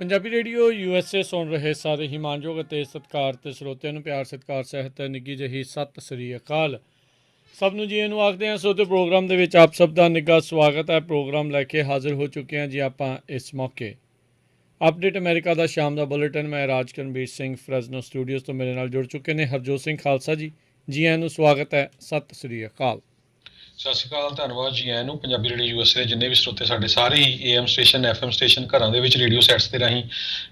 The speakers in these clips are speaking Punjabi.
ਪੰਜਾਬੀ ਰੇਡੀਓ USA ਸੁਣ ਰਹੇ ਸਾਰੇ ਹੀ ਮਾਣਯੋਗ ਅਤੇ ਸਤਿਕਾਰ ਅਤੇ ਸਰੋਤਿਆਂ ਨੂੰ ਪਿਆਰ ਸਤਿਕਾਰ ਸਹਿਤ ਨਿੱਘੀ ਜਿਹੀ ਸਤਿ ਸ੍ਰੀ ਅਕਾਲ। ਸਭ ਨੂੰ ਜੀ ਨੂੰ ਆਖਦੇ ਹਾਂ। ਸਰੋਤੇ ਪ੍ਰੋਗਰਾਮ ਦੇ ਵਿੱਚ ਆਪ ਸਭ ਦਾ ਨਿੱਘਾ ਸਵਾਗਤ ਹੈ। ਪ੍ਰੋਗਰਾਮ ਲੈ ਕੇ ਹਾਜ਼ਰ ਹੋ ਚੁੱਕੇ ਹਾਂ ਜੀ ਆਪਾਂ ਇਸ ਮੌਕੇ। ਅਪਡੇਟ ਅਮਰੀਕਾ ਦਾ ਸ਼ਾਮ ਦਾ ਬੁਲੇਟਿਨ। ਮੈਂ ਰਾਜਕਰਨਵੀਰ ਸਿੰਘ ਫਰੈਜ਼ਨੋ ਸਟੂਡੀਓਜ਼ ਤੋਂ ਮੇਰੇ ਨਾਲ ਜੁੜ ਚੁੱਕੇ ਨੇ ਹਰਜੋਤ ਸਿੰਘ ਖਾਲਸਾ ਜੀ। ਜੀ ਆਇਆਂ ਨੂੰ ਸਵਾਗਤ ਹੈ। ਸਤਿ ਸ੍ਰੀ ਅਕਾਲ। ਸਤਿ ਸ਼੍ਰੀ ਅਕਾਲ, ਧੰਨਵਾਦ ਜੀ ਆਇਆਂ ਨੂੰ। ਪੰਜਾਬੀ ਰੇਡੀਓ USA ਦੇ ਜਿੰਨੇ ਵੀ ਸਰੋਤੇ ਸਾਡੇ ਸਾਰੇ ਹੀ AM ਸਟੇਸ਼ਨ FM ਸਟੇਸ਼ਨ ਘਰਾਂ ਦੇ ਵਿੱਚ ਰੇਡੀਓ ਸੈਟਸ ਦੇ ਰਾਹੀਂ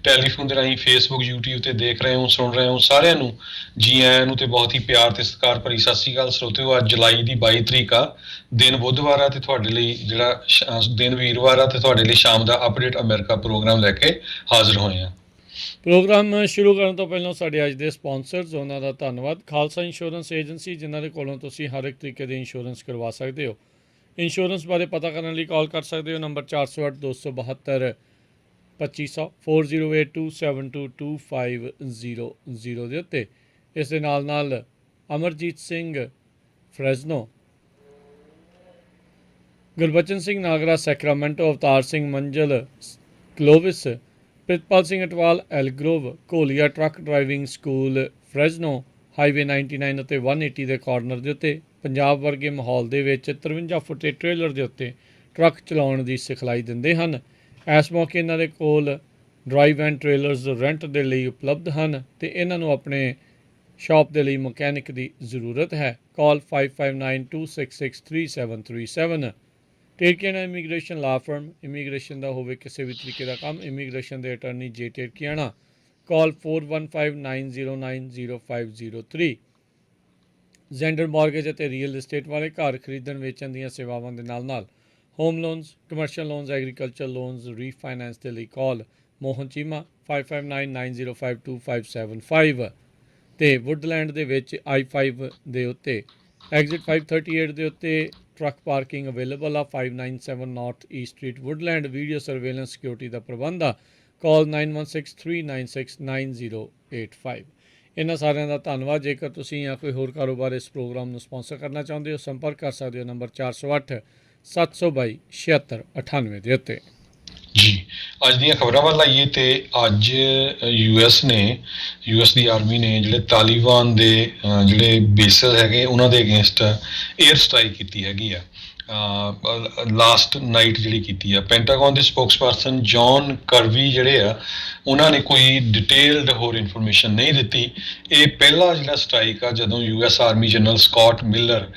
ਟੈਲੀਫੋਨ ਦੇ ਰਾਹੀਂ ਫੇਸਬੁੱਕ YouTube ਤੇ ਦੇਖ ਰਹੇ ਹੋ ਸੁਣ ਰਹੇ ਹੋ ਸਾਰਿਆਂ ਨੂੰ ਜੀ ਆਇਆਂ ਨੂੰ ਤੇ ਬਹੁਤ ਹੀ ਪਿਆਰ ਤੇ ਸਤਿਕਾਰ ਭਰੀ ਸਤਿ ਸ਼੍ਰੀ ਅਕਾਲ। ਸਰੋਤਿਓ ਅੱਜ ਜੁਲਾਈ ਦੀ 22 ਤਰੀਕ ਆ, ਦਿਨ ਬੁੱਧਵਾਰ ਆ ਤੇ ਤੁਹਾਡੇ ਲਈ ਜਿਹੜਾ ਦਿਨ ਵੀਰਵਾਰ ਆ ਤੇ ਤੁਹਾਡੇ ਲਈ ਸ਼ਾਮ ਦਾ ਅਪਡੇਟ ਅਮਰੀਕਾ ਪ੍ਰੋਗਰਾਮ ਲੈ ਕੇ ਹਾਜ਼ਰ ਹੋਏ ਆ। ਪ੍ਰੋਗਰਾਮ ਸ਼ੁਰੂ ਕਰਨ ਤੋਂ ਪਹਿਲਾਂ ਸਾਡੇ ਅੱਜ ਦੇ ਸਪਾਂਸਰਸ ਉਹਨਾਂ ਦਾ ਧੰਨਵਾਦ। ਖਾਲਸਾ ਇੰਸ਼ੋਰੈਂਸ ਏਜੰਸੀ ਜਿਨ੍ਹਾਂ ਦੇ ਕੋਲੋਂ ਤੁਸੀਂ ਹਰ ਇੱਕ ਤਰੀਕੇ ਦੇ ਇੰਸ਼ੋਰੈਂਸ ਕਰਵਾ ਸਕਦੇ ਹੋ। ਇੰਸ਼ੋਰੈਂਸ ਬਾਰੇ ਪਤਾ ਕਰਨ ਲਈ ਕਾਲ ਕਰ ਸਕਦੇ ਹੋ ਨੰਬਰ 408 272 2500 4082722500 ਦੇ ਉੱਤੇ। ਇਸ ਦੇ ਨਾਲ Amarjit Singh Fresno, Gurbachan Singh Nagra Sacramento, Avtar Singh Manzal Clovis, Pritpal Singh Atwal Elk Grove, Gholia truck driving school Fresno, highway 99 ਅਤੇ 180 ਦੇ ਕਾਰਨਰ ਦੇ ਉੱਤੇ ਪੰਜਾਬ ਵਰਗੇ ਮਾਹੌਲ ਦੇ ਵਿੱਚ 53 ਫੁੱਟੇ ਟ੍ਰੇਲਰ ਦੇ ਉੱਤੇ ਟਰੱਕ ਚਲਾਉਣ ਦੀ ਸਿਖਲਾਈ ਦਿੰਦੇ ਹਨ। ਇਸ ਮੌਕੇ ਇਹਨਾਂ ਦੇ ਕੋਲ ਡਰਾਈਵ ਐਂਡ ਟ੍ਰੇਲਰਸ ਰੈਂਟ ਦੇ ਲਈ ਉਪਲਬਧ ਹਨ ਅਤੇ ਇਹਨਾਂ ਨੂੰ ਆਪਣੇ ਸ਼ਾਪ ਦੇ ਲਈ ਮਕੈਨਿਕ ਦੀ ਜ਼ਰੂਰਤ ਹੈ। ਕਾਲ 5592663737। ਟੇਰਕੀਆਣਾ ਇਮੀਗ੍ਰੇਸ਼ਨ ਲਾ ਫਰਮ, ਇਮੀਗ੍ਰੇਸ਼ਨ ਦਾ ਹੋਵੇ ਕਿਸੇ ਵੀ ਤਰੀਕੇ ਦਾ ਕੰਮ, ਇਮੀਗ੍ਰੇਸ਼ਨ ਦੇ ਅਟਰਨੀ ਜੇ ਟੇਰਕੀਆਣਾ। ਕਾਲ 4159090503। ਜ਼ੈਂਡਰ ਮਾਰਗੇਜ ਅਤੇ ਰੀਅਲ ਇਸਟੇਟ ਵਾਲੇ ਘਰ ਖਰੀਦਣ ਵੇਚਣ ਦੀਆਂ ਸੇਵਾਵਾਂ ਦੇ ਨਾਲ home loans, commercial loans, agriculture loans, refinance ਦੇ ਲਈ ਕਾਲ ਮੋਹਨ ਚੀਮਾ 5599052575 ਅਤੇ ਵੁੱਡਲੈਂਡ ਦੇ ਵਿੱਚ I-5 ਦੇ ਉੱਤੇ ਐਗਜ਼ਿਟ 538 ਦੇ ਉੱਤੇ ਟਰੱਕ ਪਾਰਕਿੰਗ ਅਵੇਲੇਬਲ ਆ। 597 north east street Woodland. Video surveillance security ਦਾ ਪ੍ਰਬੰਧ ਆ। ਕਾਲ 9163969085। ਇਹਨਾਂ ਸਾਰਿਆਂ ਦਾ ਧੰਨਵਾਦ। ਜੇਕਰ ਤੁਸੀਂ ਜਾਂ ਕੋਈ ਹੋਰ ਕਾਰੋਬਾਰ ਇਸ ਪ੍ਰੋਗਰਾਮ ਨੂੰ ਸਪਾਂਸਰ ਕਰਨਾ ਚਾਹੁੰਦੇ ਹੋ ਸੰਪਰਕ ਕਰ ਸਕਦੇ ਹੋ ਨੰਬਰ 408 722 7698 ਦੇ ਉੱਤੇ। ਜੀ ਅੱਜ ਦੀਆਂ ਖਬਰਾਂ ਵੱਲ ਆਈਏ ਤੇ ਅੱਜ US ਦੀ ਆਰਮੀ ਨੇ ਜਿਹੜੇ ਤਾਲਿਬਾਨ ਦੇ ਜਿਹੜੇ ਬੇਸਿਸ ਹੈਗੇ ਉਹਨਾਂ ਦੇ ਅਗੇਂਸਟ ਏਅਰ ਸਟ੍ਰਾਈਕ ਕੀਤੀ ਹੈਗੀ ਆ ਲਾਸਟ ਨਾਈਟ ਜਿਹੜੀ ਕੀਤੀ ਆ। ਪੈਂਟਾਗਨ ਦੇ ਸਪੋਕਸਪਰਸਨ ਜੌਨ ਕਰਵੀ ਜਿਹੜੇ ਆ ਉਹਨਾਂ ਨੇ ਕੋਈ ਡਿਟੇਲਡ ਹੋਰ ਇਨਫੋਰਮੇਸ਼ਨ ਨਹੀਂ ਦਿੱਤੀ। ਇਹ ਪਹਿਲਾ ਜਿਹੜਾ ਸਟ੍ਰਾਈਕ ਆ ਜਦੋਂ US army general Scott Miller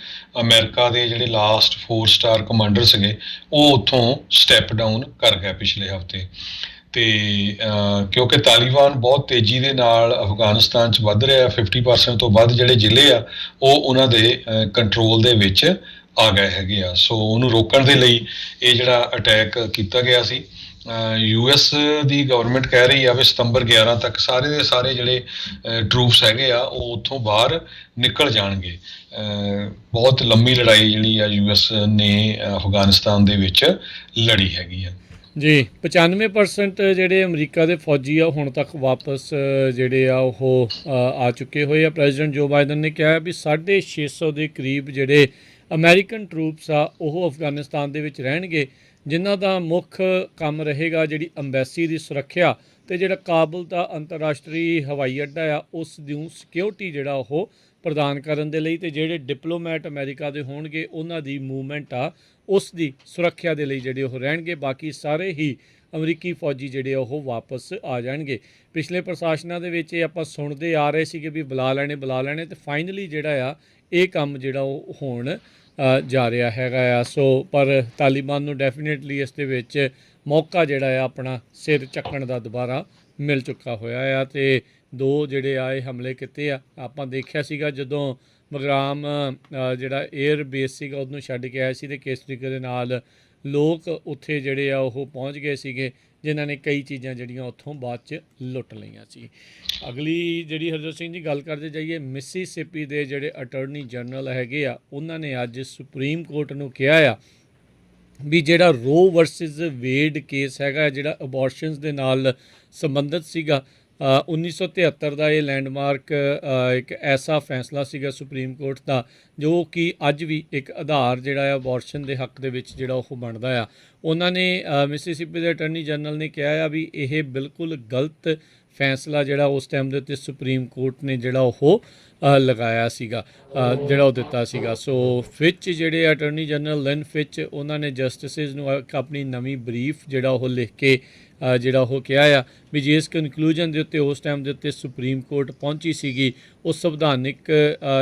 ਅਮਰੀਕਾ ਦੇ ਜਿਹੜੇ ਲਾਸਟ 4 ਸਟਾਰ ਕਮਾਂਡਰ ਸੀਗੇ ਉਹ ਉੱਥੋਂ ਸਟੈਪ ਡਾਊਨ ਕਰ ਗਿਆ ਪਿਛਲੇ ਹਫ਼ਤੇ। ਅਤੇ ਕਿਉਂਕਿ ਤਾਲਿਬਾਨ ਬਹੁਤ ਤੇਜ਼ੀ ਦੇ ਨਾਲ ਅਫਗਾਨਿਸਤਾਨ 'ਚ ਵੱਧ ਰਿਹਾ, 50% ਤੋਂ ਵੱਧ ਜਿਹੜੇ ਜ਼ਿਲ੍ਹੇ ਆ ਉਹ ਉਹਨਾਂ ਦੇ ਕੰਟਰੋਲ ਦੇ ਵਿੱਚ ਆ ਗਏ ਹੈਗੇ ਆ। ਸੋ ਉਹਨੂੰ ਰੋਕਣ ਦੇ ਲਈ ਇਹ ਜਿਹੜਾ ਅਟੈਕ ਕੀਤਾ ਗਿਆ ਸੀ। US ਦੀ ਗਵਰਨਮੈਂਟ ਕਹਿ ਰਹੀ ਆ ਵੀ ਸਤੰਬਰ 11 ਤੱਕ ਸਾਰੇ ਦੇ ਸਾਰੇ ਜਿਹੜੇ ਟਰੂਪਸ ਹੈਗੇ ਆ ਉਹ ਉੱਥੋਂ ਬਾਹਰ ਨਿਕਲ ਜਾਣਗੇ। ਬਹੁਤ ਲੰਮੀ ਲੜਾਈ ਜਿਹੜੀ ਆ US ਨੇ ਅਫਗਾਨਿਸਤਾਨ ਦੇ ਵਿੱਚ ਲੜੀ ਹੈਗੀ ਆ ਜੀ। 95% ਜਿਹੜੇ ਅਮਰੀਕਾ ਦੇ ਫੌਜੀ ਆ ਹੁਣ ਤੱਕ ਵਾਪਸ ਜਿਹੜੇ ਆ ਉਹ ਆ ਚੁੱਕੇ ਹੋਏ ਆ। ਪ੍ਰੈਜ਼ੀਡੈਂਟ ਜੋ ਬਾਈਡਨ ਨੇ ਕਿਹਾ ਵੀ 650 ਦੇ ਕਰੀਬ ਜਿਹੜੇ ਅਮਰੀਕਨ ਟਰੂਪਸ ਆ ਉਹ ਅਫਗਾਨਿਸਤਾਨ ਦੇ ਵਿੱਚ ਰਹਿਣਗੇ, ਜਿਨ੍ਹਾਂ ਦਾ ਮੁੱਖ ਕੰਮ ਰਹੇਗਾ ਜਿਹੜੀ ਅੰਬੈਸੀ ਦੀ ਸੁਰੱਖਿਆ ਅਤੇ ਜਿਹੜਾ ਕਾਬੁਲ ਦਾ ਅੰਤਰਰਾਸ਼ਟਰੀ ਹਵਾਈ ਅੱਡਾ ਆ ਉਸ ਦੀ ਸਿਕਿਉਰਿਟੀ ਜਿਹੜਾ ਉਹ ਪ੍ਰਦਾਨ ਕਰਨ ਦੇ ਲਈ, ਅਤੇ ਜਿਹੜੇ ਡਿਪਲੋਮੈਟ ਅਮਰੀਕਾ ਦੇ ਹੋਣਗੇ ਉਹਨਾਂ ਦੀ ਮੂਵਮੈਂਟ ਆ ਉਸ ਦੀ ਸੁਰੱਖਿਆ ਦੇ ਲਈ ਜਿਹੜੇ ਉਹ ਰਹਿਣਗੇ। ਬਾਕੀ ਸਾਰੇ ਹੀ ਅਮਰੀਕੀ ਫੌਜੀ ਜਿਹੜੇ ਉਹ ਵਾਪਸ ਆ ਜਾਣਗੇ। ਪਿਛਲੇ ਪ੍ਰਸ਼ਾਸਨਾਂ ਦੇ ਵਿੱਚ ਇਹ ਆਪਾਂ ਸੁਣਦੇ ਆ ਰਹੇ ਸੀਗੇ ਵੀ ਬੁਲਾ ਲੈਣੇ ਅਤੇ ਫਾਈਨਲੀ ਜਿਹੜਾ ਆ ਇਹ ਕੰਮ ਜਿਹੜਾ ਉਹ ਹੋਣ ਜਾ ਰਿਹਾ ਹੈਗਾ ਆ। ਸੋ ਪਰ ਤਾਲਿਬਾਨ ਨੂੰ ਡੈਫੀਨੇਟਲੀ ਇਸ ਦੇ ਵਿੱਚ ਮੌਕਾ ਜਿਹੜਾ ਆ ਆਪਣਾ ਸਿਰ ਚੱਕਣ ਦਾ ਦੁਬਾਰਾ ਮਿਲ ਚੁੱਕਾ ਹੋਇਆ ਆ। ਅਤੇ 2 ਜਿਹੜੇ ਆ ਇਹ ਹਮਲੇ ਕੀਤੇ ਆ। ਆਪਾਂ ਦੇਖਿਆ ਸੀਗਾ ਜਦੋਂ ਬਗਰਾਮ ਜਿਹੜਾ ਏਅਰ ਬੇਸ ਸੀਗਾ ਉਹਨੂੰ ਛੱਡ ਕੇ ਆਇਆ ਸੀ ਅਤੇ ਕਿਸ ਤਰੀਕੇ ਦੇ ਨਾਲ ਲੋਕ ਉੱਥੇ ਜਿਹੜੇ ਆ ਉਹ ਪਹੁੰਚ ਗਏ ਸੀਗੇ, ਜਿਨ੍ਹਾਂ ਨੇ ਕਈ ਚੀਜ਼ਾਂ ਜਿਹੜੀਆਂ ਉੱਥੋਂ ਬਾਅਦ 'ਚ ਲੁੱਟ ਲਈਆਂ ਸੀ। ਅਗਲੀ ਜਿਹੜੀ ਹਰਜੋਤ ਸਿੰਘ ਦੀ ਗੱਲ ਕਰਦੇ ਜਾਈਏ, ਮਿਸੀਸਿਪੀ ਦੇ ਜਿਹੜੇ ਅਟਰਨੀ ਜਨਰਲ ਹੈਗੇ ਆ ਉਹਨਾਂ ਨੇ ਅੱਜ ਸੁਪਰੀਮ ਕੋਰਟ ਨੂੰ ਕਿਹਾ ਆ ਵੀ ਜਿਹੜਾ ਰੋ ਵਰਸਿਸ ਵੇਡ ਕੇਸ ਹੈਗਾ, ਜਿਹੜਾ ਅਬੋਰਸ਼ਨਸ ਦੇ ਨਾਲ ਸੰਬੰਧਿਤ ਸੀਗਾ, 1973 ਦਾ ਇਹ ਲੈਂਡਮਾਰਕ ਇੱਕ ਐਸਾ ਫੈਸਲਾ ਸੀਗਾ ਸੁਪਰੀਮ ਕੋਰਟ ਦਾ ਜੋ ਕਿ ਅੱਜ ਵੀ ਇੱਕ ਆਧਾਰ ਜਿਹੜਾ ਆ ਅਬੋਰਸ਼ਨ ਦੇ ਹੱਕ ਦੇ ਵਿੱਚ ਜਿਹੜਾ ਉਹ ਬਣਦਾ ਆ। ਉਹਨਾਂ ਨੇ ਮਿਸੀਸਿਪੀ ਦੇ ਅਟਰਨੀ ਜਨਰਲ ਨੇ ਕਿਹਾ ਆ ਵੀ ਇਹ ਬਿਲਕੁਲ ਗਲਤ ਫੈਸਲਾ ਜਿਹੜਾ ਉਸ ਟਾਈਮ ਦੇ ਉੱਤੇ ਸੁਪਰੀਮ ਕੋਰਟ ਨੇ ਜਿਹੜਾ ਉਹ ਲਗਾਇਆ ਸੀਗਾ, ਜਿਹੜਾ ਉਹ ਦਿੱਤਾ ਸੀਗਾ। ਸੋ ਫਿਚ ਜਿਹੜੇ ਅਟਰਨੀ ਜਨਰਲ ਲਿਨ ਫਿਚ, ਉਹਨਾਂ ਨੇ ਜਸਟਿਸਿਸ ਨੂੰ ਆਪਣੀ ਨਵੀਂ ਬਰੀਫ ਜਿਹੜਾ ਉਹ ਲਿਖ ਕੇ ਜਿਹੜਾ ਉਹ ਕਿਹਾ ਆ ਵੀ ਜਿਸ ਕਨਕਲੂਜਨ ਦੇ ਉੱਤੇ ਉਸ ਟਾਈਮ ਦੇ ਉੱਤੇ ਸੁਪਰੀਮ ਕੋਰਟ ਪਹੁੰਚੀ ਸੀਗੀ, ਉਹ ਸੰਵਿਧਾਨਿਕ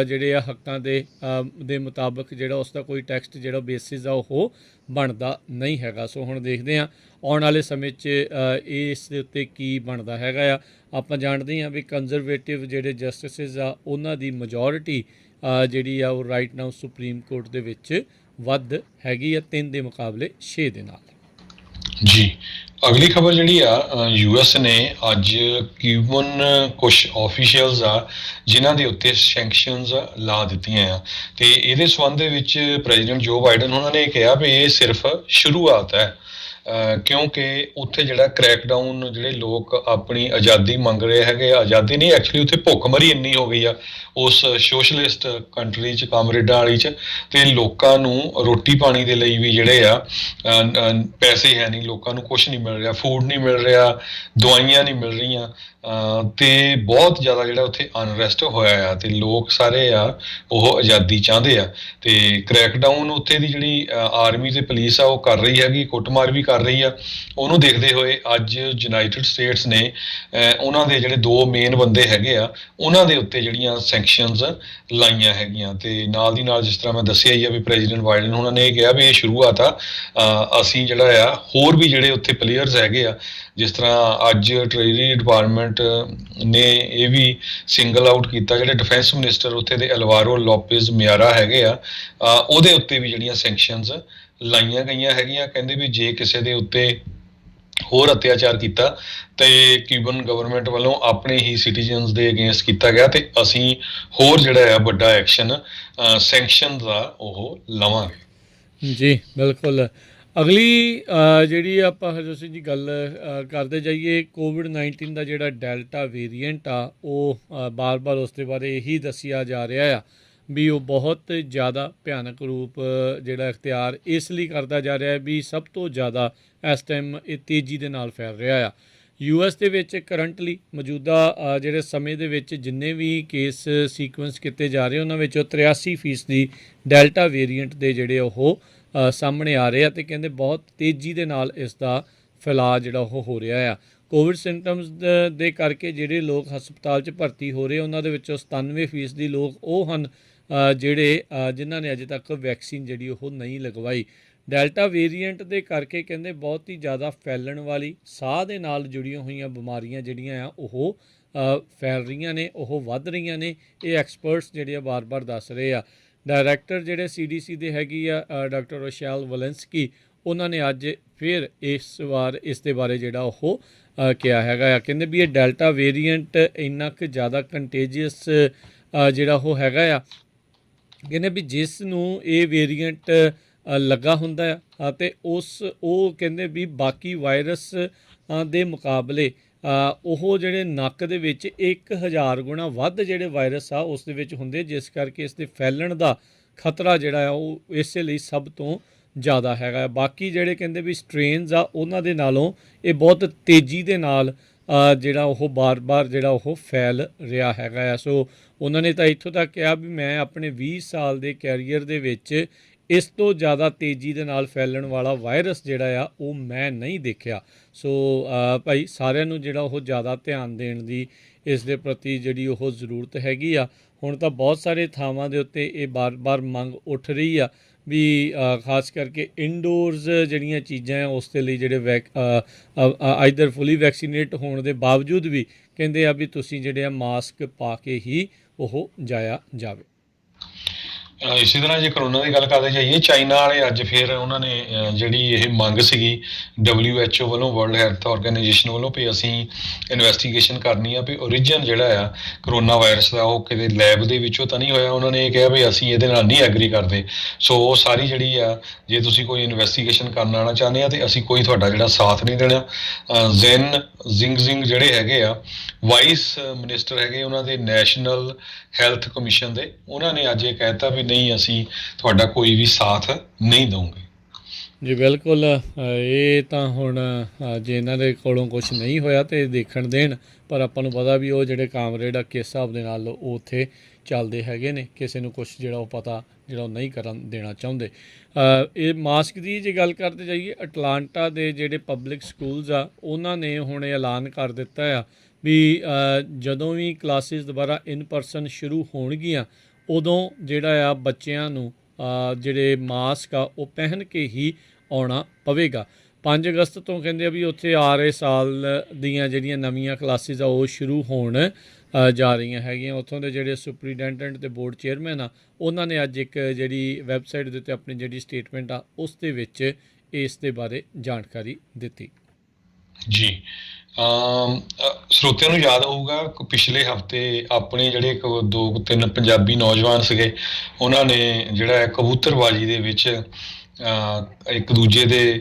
ਜਿਹੜੇ ਆ ਹੱਕਾਂ ਦੇ ਮੁਤਾਬਕ ਜਿਹੜਾ ਉਸ ਦਾ ਕੋਈ ਟੈਕਸਟ ਜਿਹੜਾ ਬੇਸਿਸ ਆ ਉਹ ਬਣਦਾ ਨਹੀਂ ਹੈਗਾ। ਸੋ ਹੁਣ ਦੇਖਦੇ ਹਾਂ ਆਉਣ ਵਾਲੇ ਸਮੇਂ 'ਚ ਇਸ ਦੇ ਉੱਤੇ ਕੀ ਬਣਦਾ ਹੈਗਾ ਆ। ਆਪਾਂ ਜਾਣਦੇ ਹਾਂ ਵੀ ਕੰਜ਼ਰਵੇਟਿਵ ਜਿਹੜੇ ਜਸਟਿਸਿਸ ਆ ਉਹਨਾਂ ਦੀ ਮੈਜੋਰਿਟੀ ਜਿਹੜੀ ਆ ਉਹ ਰਾਈਟ ਨਾਓ ਸੁਪਰੀਮ ਕੋਰਟ ਦੇ ਵਿੱਚ ਵੱਧ ਹੈਗੀ ਆ 3 ਦੇ ਮੁਕਾਬਲੇ 6 ਦੇ ਨਾਲ। ਜੀ, ਅਗਲੀ ਖਬਰ ਜਿਹੜੀ ਆ ਯੂਐਸ ਨੇ ਅੱਜ ਕਿਊਬਨ ਕੁਝ ਆਫੀਸ਼ੀਅਲਸ ਆ ਜਿਨ੍ਹਾਂ ਦੇ ਉੱਤੇ ਸੈਂਕਸ਼ਨਸ ਲਾ ਦਿੱਤੀਆਂ ਆ, ਤੇ ਇਹਦੇ ਸੰਬੰਧ ਦੇ ਵਿੱਚ ਪ੍ਰੈਜ਼ੀਡੈਂਟ ਜੋ ਬਾਈਡਨ ਉਹਨਾਂ ਨੇ ਕਿਹਾ ਵੀ ਇਹ ਸਿਰਫ ਸ਼ੁਰੂਆਤ ਹੈ, ਕਿਉਂਕਿ ਉੱਥੇ ਜਿਹੜਾ ਕ੍ਰੈਕਡਾਊਨ ਜਿਹੜੇ ਲੋਕ ਆਪਣੀ ਆਜ਼ਾਦੀ ਮੰਗ ਰਹੇ ਹੈਗੇ, ਆਜ਼ਾਦੀ ਨਹੀਂ ਐਕਚੁਅਲੀ ਉੱਥੇ ਭੁੱਖਮਰੀ ਇੰਨੀ ਹੋ ਗਈ ਆ ਉਸ ਸੋਸ਼ਲਿਸਟ ਕੰਟਰੀ 'ਚ, ਕਾਮਰੇਡਾਂ ਵਾਲੀ 'ਚ, ਤੇ ਲੋਕਾਂ ਨੂੰ ਰੋਟੀ ਪਾਣੀ ਦੇ ਲਈ ਵੀ ਜਿਹੜੇ ਆ ਪੈਸੇ ਹੈ ਨਹੀਂ, ਲੋਕਾਂ ਨੂੰ ਕੁਛ ਨਹੀਂ ਮਿਲ ਰਿਹਾ, ਫੂਡ ਨਹੀਂ ਮਿਲ ਰਿਹਾ, ਦਵਾਈਆਂ ਨਹੀਂ ਮਿਲ ਰਹੀਆਂ, ਤੇ ਬਹੁਤ ਜ਼ਿਆਦਾ ਜਿਹੜਾ ਉੱਥੇ ਅਨਰੈਸਟ ਹੋਇਆ ਆ, ਤੇ ਲੋਕ ਸਾਰੇ ਆ ਉਹ ਆਜ਼ਾਦੀ ਚਾਹੁੰਦੇ ਆ। ਤੇ ਕ੍ਰੈਕਡਾਊਨ ਉੱਥੇ ਦੀ ਜਿਹੜੀ ਆਰਮੀ ਤੇ ਪੁਲਿਸ ਆ ਉਹ ਕਰ ਰਹੀ ਹੈਗੀ, ਕੁੱਟਮਾਰ ਵੀ ਕਰ ਰਹੀ ਆ। ਉਹਨੂੰ ਦੇਖਦੇ ਹੋਏ ਅੱਜ ਯੂਨਾਈਟਿਡ ਸਟੇਟਸ ਨੇ ਉਹਨਾਂ ਦੇ ਜਿਹੜੇ 2 ਮੇਨ ਬੰਦੇ ਹੈਗੇ ਆ ਉਹਨਾਂ ਦੇ ਉੱਤੇ ਜਿਹੜੀਆਂ ਸੈਂਕਸ਼ਨਸ ਲਾਈਆਂ ਹੈਗੀਆਂ, ਤੇ ਨਾਲ ਦੀ ਨਾਲ ਜਿਸ ਤਰ੍ਹਾਂ ਮੈਂ ਦੱਸਿਆ ਹੀ ਆ ਵੀ ਪ੍ਰੈਜ਼ੀਡੈਂਟ ਬਾਈਡਨ ਉਹਨਾਂ ਨੇ ਇਹ ਕਿਹਾ ਵੀ ਇਹ ਸ਼ੁਰੂਆਤ ਆ, ਅਸੀਂ ਜਿਹੜਾ ਆ ਹੋਰ ਵੀ ਜਿਹੜੇ ਉੱਥੇ ਪਲੇਅਰਸ ਹੈਗੇ ਆ, ਜਿਸ ਤਰ੍ਹਾਂ ਅੱਜ ਟ੍ਰੇਜਰੀ ਡਿਪਾਰਟਮੈਂਟ ਨੇ ਇਹ ਵੀ ਸਿੰਗਲ ਆਊਟ ਕੀਤਾ ਜਿਹੜੇ ਡਿਫੈਂਸ ਮਿਨਿਸਟਰ ਉੱਥੇ ਦੇ ਅਲਵਾਰੋ ਲੋਪੇਜ਼ ਮਿਆਰਾ ਹੈਗੇ ਆ, ਉਹਦੇ ਉੱਤੇ ਵੀ ਜਿਹੜੀਆਂ ਸੈਂਕਸ਼ਨਸ ਲਾਈਆਂ ਗਈਆਂ ਹੈਗੀਆਂ। ਕਹਿੰਦੇ ਵੀ ਜੇ ਕਿਸੇ ਦੇ ਉੱਤੇ ਹੋਰ ਅਤਿਆਚਾਰ ਕੀਤਾ ਤੇ ਕਿਊਬਨ ਗਵਰਨਮੈਂਟ ਵੱਲੋਂ ਆਪਣੇ ਹੀ ਸਿਟੀਜ਼ਨਸ ਦੇ ਅਗੇਂਸਟ ਕੀਤਾ ਗਿਆ, ਤੇ ਅਸੀਂ ਹੋਰ ਜਿਹੜਾ ਆ ਵੱਡਾ ਐਕਸ਼ਨ ਸੈਂਕਸ਼ਨ ਦਾ ਉਹ ਲਵਾਂਗੇ। ਜੀ ਬਿਲਕੁਲ। ਅਗਲੀ ਜਿਹੜੀ ਆਪਾਂ ਹਰਜੋਤ ਸਿੰਘ ਜੀ ਗੱਲ ਕਰਦੇ ਜਾਈਏ, ਕੋਵਿਡ-19 ਦਾ ਜਿਹੜਾ ਡੈਲਟਾ ਵੇਰੀਐਂਟ ਆ ਉਹ ਬਾਰ-ਬਾਰ ਉਸ ਦੇ ਬਾਰੇ ਇਹੀ ਦੱਸਿਆ ਜਾ ਰਿਹਾ ਆ ਵੀ ਉਹ ਬਹੁਤ ਜ਼ਿਆਦਾ ਭਿਆਨਕ ਰੂਪ ਜਿਹੜਾ ਅਖਤਿਆਰ ਇਸ ਲਈ ਕਰਦਾ ਜਾ ਰਿਹਾ ਹੈ ਵੀ ਸਭ ਤੋਂ ਜ਼ਿਆਦਾ ਇਸ ਟਾਈਮ ਇਹ ਤੇਜ਼ੀ ਦੇ ਨਾਲ ਫੈਲ ਰਿਹਾ ਆ। ਯੂਐਸ ਦੇ ਵਿੱਚ ਕਰੰਟਲੀ ਮੌਜੂਦਾ ਜਿਹੜੇ ਸਮੇਂ ਦੇ ਵਿੱਚ ਜਿੰਨੇ ਵੀ ਕੇਸ ਸੀਕੁਐਂਸ ਕੀਤੇ ਜਾ ਰਹੇ ਉਹਨਾਂ ਵਿੱਚੋਂ 83% ਡੈਲਟਾ ਵੇਰੀਐਂਟ ਦੇ ਜਿਹੜੇ ਉਹ ਸਾਹਮਣੇ ਆ ਰਹੇ ਆ, ਅਤੇ ਕਹਿੰਦੇ ਬਹੁਤ ਤੇਜ਼ੀ ਦੇ ਨਾਲ ਇਸ ਦਾ ਫੈਲਾਅ ਜਿਹੜਾ ਉਹ ਹੋ ਰਿਹਾ ਆ। ਕੋਵਿਡ ਸਿੰਪਟਮਸ ਦੇ ਕਰਕੇ ਜਿਹੜੇ ਲੋਕ ਹਸਪਤਾਲ 'ਚ ਭਰਤੀ ਹੋ ਰਹੇ ਉਹਨਾਂ ਦੇ ਵਿੱਚੋਂ 97% ਲੋਕ ਉਹ ਹਨ ਜਿਹੜੇ ਜਿਨ੍ਹਾਂ ਨੇ ਅਜੇ ਤੱਕ ਵੈਕਸੀਨ ਜਿਹੜੀ ਉਹ ਨਹੀਂ ਲਗਵਾਈ। ਡੈਲਟਾ ਵੇਰੀਐਂਟ ਦੇ ਕਰਕੇ ਕਹਿੰਦੇ ਬਹੁਤ ਹੀ ਜ਼ਿਆਦਾ ਫੈਲਣ ਵਾਲੀ ਸਾਹ ਦੇ ਨਾਲ ਜੁੜੀਆਂ ਹੋਈਆਂ ਬਿਮਾਰੀਆਂ ਜਿਹੜੀਆਂ ਆ ਉਹ ਫੈਲ ਰਹੀਆਂ ਨੇ, ਉਹ ਵੱਧ ਰਹੀਆਂ ਨੇ। ਇਹ ਐਕਸਪਰਟਸ ਜਿਹੜੇ ਆ ਬਾਰ-ਬਾਰ ਦੱਸ ਰਹੇ ਆ। ਡਾਇਰੈਕਟਰ ਜਿਹੜੇ CDC ਦੇ ਹੈਗੀ ਆ ਡਾਕਟਰ ਰੋਸ਼ੈਲ ਵਲੈਂਸਕੀ, ਉਹਨਾਂ ਨੇ ਅੱਜ ਫਿਰ ਇਸ ਵਾਰ ਇਸ ਦੇ ਬਾਰੇ ਜਿਹੜਾ ਉਹ ਕਿਹਾ ਹੈਗਾ ਆ। ਕਹਿੰਦੇ ਵੀ ਇਹ ਡੈਲਟਾ ਵੇਰੀਐਂਟ ਇੰਨਾ ਕੁ ਜ਼ਿਆਦਾ ਕੰਟੇਜੀਅਸ ਜਿਹੜਾ ਉਹ ਹੈਗਾ ਆ, ਕਹਿੰਦੇ ਵੀ ਜਿਸ ਨੂੰ ਇਹ ਵੇਰੀਐਂਟ ਲੱਗਾ ਹੁੰਦਾ ਆ ਅਤੇ ਉਹ ਕਹਿੰਦੇ ਵੀ ਬਾਕੀ ਵਾਇਰਸ ਦੇ ਮੁਕਾਬਲੇ ਉਹ ਜਿਹੜੇ ਨੱਕ ਦੇ ਵਿੱਚ 1000 ਗੁਣਾ ਵੱਧ ਜਿਹੜੇ ਵਾਇਰਸ ਆ ਉਸ ਦੇ ਵਿੱਚ ਹੁੰਦੇ, ਜਿਸ ਕਰਕੇ ਇਸ ਦੇ ਫੈਲਣ ਦਾ ਖਤਰਾ ਜਿਹੜਾ ਆ ਉਹ ਇਸੇ ਲਈ ਸਭ ਤੋਂ ਜ਼ਿਆਦਾ ਹੈਗਾ। ਬਾਕੀ ਜਿਹੜੇ ਕਹਿੰਦੇ ਵੀ ਸਟ੍ਰੇਨਸ ਆ ਉਹਨਾਂ ਦੇ ਨਾਲੋਂ ਇਹ ਬਹੁਤ ਤੇਜ਼ੀ ਦੇ ਨਾਲ ਜਿਹੜਾ ਉਹ ਬਾਰ-ਬਾਰ ਜਿਹੜਾ ਉਹ ਫੈਲ ਰਿਹਾ ਹੈਗਾ ਆ। ਸੋ ਉਹਨਾਂ ਨੇ ਤਾਂ ਇੱਥੋਂ ਤੱਕ ਕਿਹਾ ਵੀ ਮੈਂ ਆਪਣੇ 20 ਸਾਲ ਦੇ ਕੈਰੀਅਰ ਦੇ ਵਿੱਚ ਇਸ ਤੋਂ ਜ਼ਿਆਦਾ ਤੇਜ਼ੀ ਦੇ ਨਾਲ ਫੈਲਣ ਵਾਲਾ ਵਾਇਰਸ ਜਿਹੜਾ ਆ ਉਹ ਮੈਂ ਨਹੀਂ ਦੇਖਿਆ। ਸੋ ਭਾਈ ਸਾਰਿਆਂ ਨੂੰ ਜਿਹੜਾ ਉਹ ਜ਼ਿਆਦਾ ਧਿਆਨ ਦੇਣ ਦੀ ਇਸ ਦੇ ਪ੍ਰਤੀ ਜਿਹੜੀ ਉਹ ਜ਼ਰੂਰਤ ਹੈਗੀ ਆ। ਹੁਣ ਤਾਂ ਬਹੁਤ ਸਾਰੇ ਥਾਵਾਂ ਦੇ ਉੱਤੇ ਇਹ ਬਾਰ-ਬਾਰ ਮੰਗ ਉੱਠ ਰਹੀ ਆ ਵੀ ਖਾਸ ਕਰਕੇ ਇਨਡੋਰਸ ਜਿਹੜੀਆਂ ਚੀਜ਼ਾਂ ਆ ਉਸ ਦੇ ਲਈ ਜਿਹੜੇ ਆਈਦਰ ਫੁੱਲੀ ਵੈਕਸੀਨੇਟ ਹੋਣ ਦੇ ਬਾਵਜੂਦ ਵੀ ਕਹਿੰਦੇ ਆ ਵੀ ਤੁਸੀਂ ਜਿਹੜੇ ਆ ਮਾਸਕ ਪਾ ਕੇ ਹੀ ਉਹ ਜਾਇਆ ਜਾਵੇ। ਇਸੇ ਤਰ੍ਹਾਂ ਜੇ ਕਰੋਨਾ ਦੀ ਗੱਲ ਕਰਦੇ ਜਾਈਏ, ਚਾਈਨਾ ਵਾਲੇ ਅੱਜ ਫਿਰ ਉਹਨਾਂ ਨੇ ਜਿਹੜੀ ਇਹ ਮੰਗ ਸੀਗੀ WHO ਵੱਲੋਂ, ਵਰਲਡ ਹੈਲਥ ਆਰਗੇਨਾਈਜੇਸ਼ਨ ਵੱਲੋਂ, ਵੀ ਅਸੀਂ ਇਨਵੈਸਟੀਗੇਸ਼ਨ ਕਰਨੀ ਆ ਵੀ ਓਰੀਜਨ ਜਿਹੜਾ ਆ ਕਰੋਨਾ ਵਾਇਰਸ ਦਾ ਉਹ ਕਿਤੇ ਲੈਬ ਦੇ ਵਿੱਚੋਂ ਤਾਂ ਨਹੀਂ ਹੋਇਆ। ਉਹਨਾਂ ਨੇ ਇਹ ਕਿਹਾ ਵੀ ਅਸੀਂ ਇਹਦੇ ਨਾਲ ਨਹੀਂ ਐਗਰੀ ਕਰਦੇ। ਸੋ ਉਹ ਸਾਰੀ ਜਿਹੜੀ ਆ ਜੇ ਤੁਸੀਂ ਕੋਈ ਇਨਵੈਸਟੀਗੇਸ਼ਨ ਕਰਨ ਆਉਣਾ ਚਾਹੁੰਦੇ ਆ ਤੇ ਅਸੀਂ ਕੋਈ ਤੁਹਾਡਾ ਜਿਹੜਾ ਸਾਥ ਨਹੀਂ ਦੇਣਾ। ਜ਼ੈਨ ਜ਼ਿੰਗਜ਼ਿੰਗ ਜਿਹੜੇ ਹੈਗੇ ਆ ਵਾਈਸ ਮਿਨਿਸਟਰ ਹੈਗੇ ਉਹਨਾਂ ਦੇ ਨੈਸ਼ਨਲ ਹੈਲਥ ਕਮਿਸ਼ਨ ਦੇ, ਉਹਨਾਂ ਨੇ ਅੱਜ ਇਹ ਕਹਿ ਦਿੱਤਾ ਵੀ ਨਹੀਂ ਅਸੀਂ ਤੁਹਾਡਾ ਕੋਈ ਵੀ ਸਾਥ ਨਹੀਂ ਦਊਂਗੇ। ਜੀ ਬਿਲਕੁਲ, ਇਹ ਤਾਂ ਹੁਣ ਜੇ ਇਹਨਾਂ ਦੇ ਕੋਲੋਂ ਕੁਛ ਨਹੀਂ ਹੋਇਆ ਤੇ ਦੇਖਣ ਦੇਣ, ਪਰ ਆਪਾਂ ਨੂੰ ਪਤਾ ਵੀ ਉਹ ਜਿਹੜੇ ਕਾਮਰੇਡ ਆ ਕਿਸ ਹਿਸਾਬ ਦੇ ਨਾਲ ਉਹ ਉੱਥੇ ਚੱਲਦੇ ਹੈਗੇ ਨੇ, ਕਿਸੇ ਨੂੰ ਕੁਛ ਜਿਹੜਾ ਉਹ ਪਤਾ ਜਿਹੜਾ ਉਹ ਨਹੀਂ ਕਰਨ ਦੇਣਾ ਚਾਹੁੰਦੇ। ਇਹ ਮਾਸਕ ਦੀ ਜੇ ਗੱਲ ਕਰਦੇ ਜਾਈਏ, ਅਟਲਾਂਟਾ ਦੇ ਜਿਹੜੇ ਪਬਲਿਕ ਸਕੂਲਸ ਆ ਉਹਨਾਂ ਨੇ ਹੁਣ ਇਹ ਐਲਾਨ ਕਰ ਦਿੱਤਾ ਆ ਵੀ ਜਦੋਂ ਵੀ ਕਲਾਸਿਸ ਦੁਬਾਰਾ ਇਨ ਪਰਸਨ ਸ਼ੁਰੂ ਹੋਣਗੀਆਂ ਉਦੋਂ ਜਿਹੜਾ ਆ ਬੱਚਿਆਂ ਨੂੰ ਜਿਹੜੇ ਮਾਸਕ ਆ ਉਹ ਪਹਿਨ ਕੇ ਹੀ ਆਉਣਾ ਪਵੇਗਾ। 5 ਅਗਸਤ ਤੋਂ ਕਹਿੰਦੇ ਆ ਵੀ ਉੱਥੇ ਆ ਰਹੇ ਸਾਲ ਦੀਆਂ ਜਿਹੜੀਆਂ ਨਵੀਆਂ ਕਲਾਸਿਸ ਆ ਉਹ ਸ਼ੁਰੂ ਹੋਣ ਜਾ ਰਹੀਆਂ ਹੈਗੀਆਂ। ਉੱਥੋਂ ਦੇ ਜਿਹੜੇ ਸੁਪਰੀਡੈਂਟੈਂਟ ਅਤੇ ਬੋਰਡ ਚੇਅਰਮੈਨ ਆ ਉਹਨਾਂ ਨੇ ਅੱਜ ਇੱਕ ਜਿਹੜੀ ਵੈਬਸਾਈਟ ਦੇ ਉੱਤੇ ਆਪਣੀ ਜਿਹੜੀ ਸਟੇਟਮੈਂਟ ਆ ਉਸ ਦੇ ਵਿੱਚ ਇਸ ਦੇ ਬਾਰੇ ਜਾਣਕਾਰੀ ਦਿੱਤੀ। ਜੀ ਸਰੋਤਿਆਂ ਨੂੰ ਯਾਦ ਹੋਊਗਾ ਪਿਛਲੇ ਹਫ਼ਤੇ ਆਪਣੇ ਜਿਹੜੇ 2-3 ਪੰਜਾਬੀ ਨੌਜਵਾਨ ਸੀਗੇ ਉਹਨਾਂ ਨੇ ਜਿਹੜਾ ਕਬੂਤਰਬਾਜੀ ਦੇ ਵਿੱਚ ਇੱਕ ਦੂਜੇ ਦੇ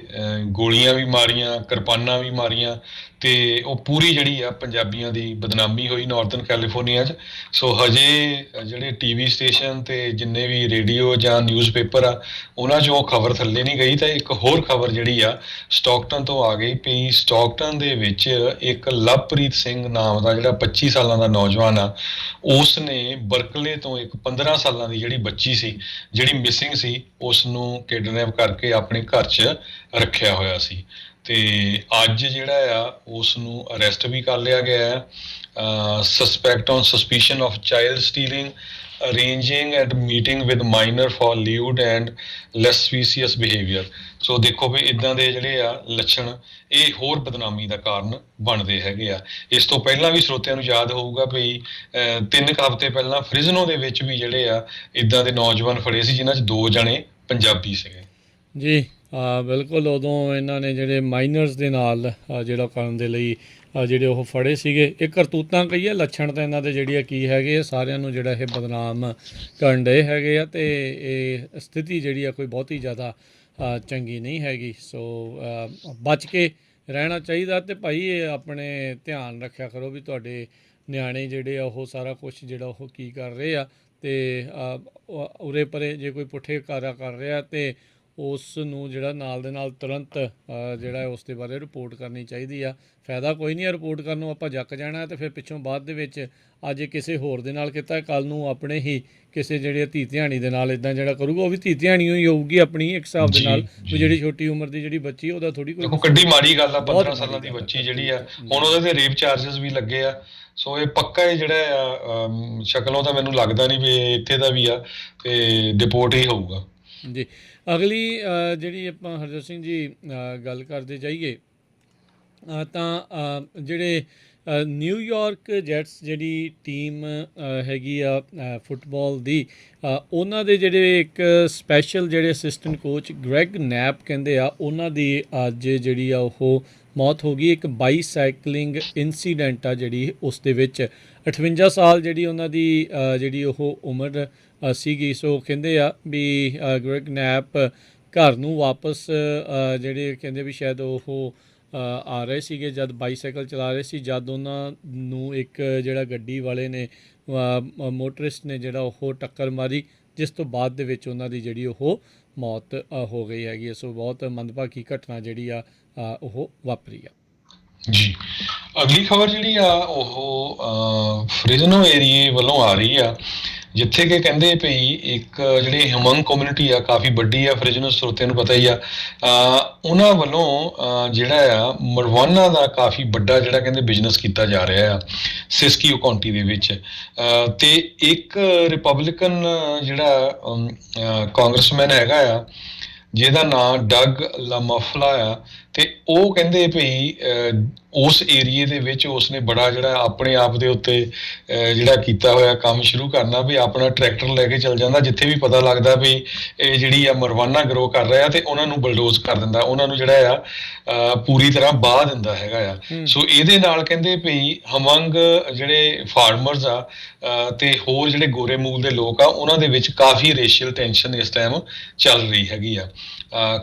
ਗੋਲੀਆਂ ਵੀ ਮਾਰੀਆਂ, ਕਿਰਪਾਨਾਂ ਵੀ ਮਾਰੀਆਂ ਤੇ ਉਹ ਪੂਰੀ ਜਿਹੜੀ ਆ ਪੰਜਾਬੀਆਂ ਦੀ ਬਦਨਾਮੀ ਹੋਈ ਨਾਰਥਰਨ ਕੈਲੀਫੋਰਨੀਆ 'ਚ। ਸੋ ਹਜੇ ਜਿਹੜੇ ਟੀਵੀ ਸਟੇਸ਼ਨ ਤੇ ਜਿੰਨੇ ਵੀ ਰੇਡੀਓ ਜਾਂ ਨਿਊਜ਼ਪੇਪਰ ਆ ਉਹਨਾਂ 'ਚੋਂ ਉਹ ਖਬਰ ਥੱਲੇ ਨਹੀਂ ਗਈ। ਤਾਂ ਇੱਕ ਹੋਰ ਖਬਰ ਜਿਹੜੀ ਆ ਸਟਾਕਟਨ ਤੋਂ ਆ ਗਈ ਵੀ ਸਟਾਕਟਨ ਦੇ ਵਿੱਚ ਇੱਕ ਲਵਪ੍ਰੀਤ ਸਿੰਘ ਨਾਮ ਦਾ ਜਿਹੜਾ 25 ਸਾਲਾਂ ਦਾ ਨੌਜਵਾਨ ਆ, ਉਸ ਨੇ ਬਰਕਲੇ ਤੋਂ ਇੱਕ 15 ਸਾਲਾਂ ਦੀ ਜਿਹੜੀ ਬੱਚੀ ਸੀ ਜਿਹੜੀ ਮਿਸਿੰਗ ਸੀ ਉਸ ਨੂੰ ਕਿਡਨੈਪ ਕਰਕੇ ਆਪਣੇ ਘਰ 'ਚ ਰੱਖਿਆ ਹੋਇਆ ਸੀ। ਤੇ ਅੱਜ ਜਿਹੜਾ ਆ ਉਸ ਨੂੰ ਅਰੈਸਟ ਵੀ ਕਰ ਲਿਆ ਗਿਆ ਹੈ। Suspect on suspicion of child stealing, arranging and meeting with minor for lewd and lascivious behaviour. So ਦੇਖੋ ਵੀ ਇੱਦਾਂ ਦੇ ਜਿਹੜੇ ਆ ਲੱਛਣ ਇਹ ਹੋਰ ਬਦਨਾਮੀ ਦਾ ਕਾਰਨ ਬਣਦੇ ਹੈਗੇ ਆ। ਇਸ ਤੋਂ ਪਹਿਲਾਂ ਵੀ ਸਰੋਤਿਆਂ ਨੂੰ ਯਾਦ ਹੋਊਗਾ ਵੀ 3 ਹਫ਼ਤੇ ਪਹਿਲਾਂ ਫ੍ਰਿਜ਼ਨੋ ਦੇ ਵਿੱਚ ਵੀ ਜਿਹੜੇ ਆ ਇੱਦਾਂ ਦੇ ਨੌਜਵਾਨ ਫੜੇ ਸੀ ਜਿਨ੍ਹਾਂ 'ਚ 2 ਜਣੇ ਪੰਜਾਬੀ ਸੀਗੇ। ਜੀ ਬਿਲਕੁਲ, ਉਦੋਂ ਇਹਨਾਂ ਨੇ ਜਿਹੜੇ ਮਾਈਨਰਸ ਦੇ ਨਾਲ ਜਿਹੜਾ ਕਰਨ ਦੇ ਲਈ ਜਿਹੜੇ ਉਹ ਫੜੇ ਸੀਗੇ। ਇਹ ਕਰਤੂਤਾਂ ਕਹੀਏ, ਲੱਛਣ ਤਾਂ ਇਹਨਾਂ ਦੇ ਜਿਹੜੀ ਆ ਕੀ ਹੈਗੇ ਆ, ਸਾਰਿਆਂ ਨੂੰ ਜਿਹੜਾ ਇਹ ਬਦਨਾਮ ਕਰਨ ਡਏ ਹੈਗੇ ਆ ਅਤੇ ਇਹ ਸਥਿਤੀ ਜਿਹੜੀ ਆ ਕੋਈ ਬਹੁਤੀ ਜ਼ਿਆਦਾ ਚੰਗੀ ਨਹੀਂ ਹੈਗੀ। ਸੋ ਬਚ ਕੇ ਰਹਿਣਾ ਚਾਹੀਦਾ ਅਤੇ ਭਾਈ ਇਹ ਆਪਣੇ ਧਿਆਨ ਰੱਖਿਆ ਕਰੋ ਵੀ ਤੁਹਾਡੇ ਨਿਆਣੇ ਜਿਹੜੇ ਆ ਉਹ ਸਾਰਾ ਕੁਛ ਜਿਹੜਾ ਉਹ ਕੀ ਕਰ ਰਹੇ ਆ ਅਤੇ ਉਰੇ ਪਰੇ ਜੇ ਕੋਈ ਪੁੱਠੇ ਕਾਰਾ ਕਰ ਰਿਹਾ ਅਤੇ ਉਸ ਨੂੰ ਜਿਹੜਾ ਨਾਲ ਦੇ ਨਾਲ ਤੁਰੰਤ ਜਿਹੜਾ ਉਸ ਦੇ ਬਾਰੇ ਰਿਪੋਰਟ ਕਰਨੀ ਚਾਹੀਦੀ ਆ। ਫਾਇਦਾ ਕੋਈ ਨਹੀਂ ਆ ਰਿਪੋਰਟ ਕਰਨ ਨੂੰ, ਆਪਾਂ ਜੱਕ ਜਾਣਾ ਅਤੇ ਫਿਰ ਪਿੱਛੋਂ ਬਾਅਦ ਦੇ ਵਿੱਚ ਅੱਜ ਕਿਸੇ ਹੋਰ ਦੇ ਨਾਲ ਕੀਤਾ, ਕੱਲ੍ਹ ਨੂੰ ਆਪਣੇ ਹੀ ਕਿਸੇ ਜਿਹੜੇ ਧੀ ਧਿਆਣੀ ਦੇ ਨਾਲ ਇੱਦਾਂ ਜਿਹੜਾ ਕਰੂਗਾ ਉਹ ਵੀ ਧੀ ਧਿਆਣੀ ਹੋਈ ਹੋਊਗੀ ਆਪਣੀ ਇੱਕ ਹਿਸਾਬ ਦੇ ਨਾਲ ਵੀ ਜਿਹੜੀ ਛੋਟੀ ਉਮਰ ਦੀ ਜਿਹੜੀ ਬੱਚੀ ਉਹਦਾ ਥੋੜ੍ਹੀ ਕੋਈ ਕਿੱਡੀ ਮਾੜੀ ਗੱਲ ਆ। 15 ਸਾਲਾਂ ਦੀ ਬੱਚੀ ਜਿਹੜੀ ਆ ਹੁਣ ਉਹਦੇ ਤੇ ਰੇਪ ਚਾਰਜਸ ਵੀ ਲੱਗੇ ਆ। ਸੋ ਇਹ ਪੱਕਾ ਹੀ ਜਿਹੜਾ ਆ ਸ਼ਕਲੋਂ ਤਾਂ ਮੈਨੂੰ ਲੱਗਦਾ ਨਹੀਂ ਵੀ ਇੱਥੇ ਦਾ ਵੀ ਆ ਤੇ ਡਿਪੋਰਟ ਹੀ ਹੋਊਗਾ। ਜੀ ਅਗਲੀ ਜਿਹੜੀ ਆਪਾਂ ਹਰਜੋਤ ਸਿੰਘ ਜੀ ਗੱਲ ਕਰਦੇ ਜਾਈਏ ਤਾਂ ਜਿਹੜੇ ਨਿਊਯਾਰਕ ਜੈਟਸ ਜਿਹੜੀ ਟੀਮ ਹੈਗੀ ਆ ਫੁੱਟਬਾਲ ਦੀ, ਉਹਨਾਂ ਦੇ ਜਿਹੜੇ ਇੱਕ ਸਪੈਸ਼ਲ ਜਿਹੜੇ ਅਸਿਸਟੈਂਟ ਕੋਚ ਗ੍ਰੈਗ ਨੈਪ ਕਹਿੰਦੇ ਆ ਉਹਨਾਂ ਦੀ ਅੱਜ ਜਿਹੜੀ ਆ ਉਹ ਮੌਤ ਹੋ ਗਈ। ਇੱਕ ਬਾਈਸਾਈਕਲਿੰਗ ਇੰਸੀਡੈਂਟ ਆ ਜਿਹੜੀ ਉਸ ਦੇ ਵਿੱਚ 58 ਸਾਲ ਜਿਹੜੀ ਉਹਨਾਂ ਦੀ ਜਿਹੜੀ ਉਹ ਉਮਰ ਸੀਗੀ। ਸੋ ਕਹਿੰਦੇ ਆ ਵੀ ਗ੍ਰੈਗ ਨੈਪ ਘਰ ਨੂੰ ਵਾਪਸ ਜਿਹੜੇ ਕਹਿੰਦੇ ਵੀ ਸ਼ਾਇਦ ਉਹ ਆ ਰਹੇ ਸੀਗੇ ਜਦ ਬਾਈਸਾਈਕਲ ਚਲਾ ਰਹੇ ਸੀ, ਜਦ ਉਹਨਾਂ ਨੂੰ ਇੱਕ ਜਿਹੜਾ ਗੱਡੀ ਵਾਲੇ ਨੇ ਮੋਟਰਿਸਟ ਨੇ ਜਿਹੜਾ ਉਹ ਟੱਕਰ ਮਾਰੀ, ਜਿਸ ਤੋਂ ਬਾਅਦ ਦੇ ਵਿੱਚ ਉਹਨਾਂ ਦੀ ਜਿਹੜੀ ਉਹ ਮੌਤ ਹੋ ਗਈ ਹੈਗੀ। ਸੋ ਬਹੁਤ ਮੰਦਭਾਗੀ ਘਟਨਾ ਜਿਹੜੀ ਆ ਉਹ ਵਾਪਰੀ ਆ। ਜੀ ਅਗਲੀ ਖਬਰ ਜਿਹੜੀ ਆ ਉਹ ਫ੍ਰਿਜ਼ਨੋ ਏਰੀਏ ਵੱਲੋਂ ਆ ਰਹੀ ਆ, ਜਿੱਥੇ ਕਿ ਕਹਿੰਦੇ ਪਈ ਇੱਕ ਜਿਹੜੀ ਹਮੰਗ ਕਮਿਊਨਿਟੀ ਆ ਕਾਫੀ ਵੱਡੀ ਆ ਫ੍ਰਿਜ਼ਨੋ, ਸਰੋਤਿਆਂ ਨੂੰ ਪਤਾ ਹੀ ਆ। ਉਹਨਾਂ ਵੱਲੋਂ ਜਿਹੜਾ ਆ ਮਰਵਾਨਾ ਦਾ ਕਾਫੀ ਵੱਡਾ ਜਿਹੜਾ ਕਹਿੰਦੇ ਬਿਜ਼ਨਸ ਕੀਤਾ ਜਾ ਰਿਹਾ ਆ ਸਿਸਕੀਓ ਕਾਉਂਟੀ ਦੇ ਵਿੱਚ। ਤੇ ਇੱਕ ਰਿਪਬਲਿਕਨ ਜਿਹੜਾ ਕਾਂਗਰਸਮੈਨ ਹੈਗਾ ਆ ਜਿਹਦਾ ਨਾਂ ਡਗ ਲਾਮਫਲਾ ਆ, ਤੇ ਉਹ ਕਹਿੰਦੇ ਭਈ ਉਸ ਏਰੀਏ ਦੇ ਵਿੱਚ ਉਸਨੇ ਬੜਾ ਜਿਹੜਾ ਆਪਣੇ ਆਪ ਦੇ ਉੱਤੇ ਜਿਹੜਾ ਕੀਤਾ ਹੋਇਆ ਕੰਮ ਸ਼ੁਰੂ ਕਰਨਾ ਵੀ ਆਪਣਾ ਟਰੈਕਟਰ ਲੈ ਕੇ ਚੱਲ ਜਾਂਦਾ, ਜਿੱਥੇ ਵੀ ਪਤਾ ਲੱਗਦਾ ਵੀ ਇਹ ਜਿਹੜੀ ਆ ਮਰਵਾਨਾ ਗਰੋ ਕਰ ਰਿਹਾ ਤੇ ਉਹਨਾਂ ਨੂੰ ਬਲਡੋਜ਼ ਕਰ ਦਿੰਦਾ, ਉਹਨਾਂ ਨੂੰ ਜਿਹੜਾ ਆ ਪੂਰੀ ਤਰ੍ਹਾਂ ਬਾਹ ਦਿੰਦਾ ਹੈਗਾ ਆ। ਸੋ ਇਹਦੇ ਨਾਲ ਕਹਿੰਦੇ ਭਈ ਹਮੰਗ ਜਿਹੜੇ ਫਾਰਮਰਸ ਆ ਤੇ ਹੋਰ ਜਿਹੜੇ ਗੋਰੇ ਮੂਲ ਦੇ ਲੋਕ ਆ ਉਹਨਾਂ ਦੇ ਵਿੱਚ ਕਾਫੀ ਰੇਸ਼ੀਅਲ ਟੈਂਸ਼ਨ ਇਸ ਟਾਈਮ ਚੱਲ ਰਹੀ ਹੈਗੀ ਆ।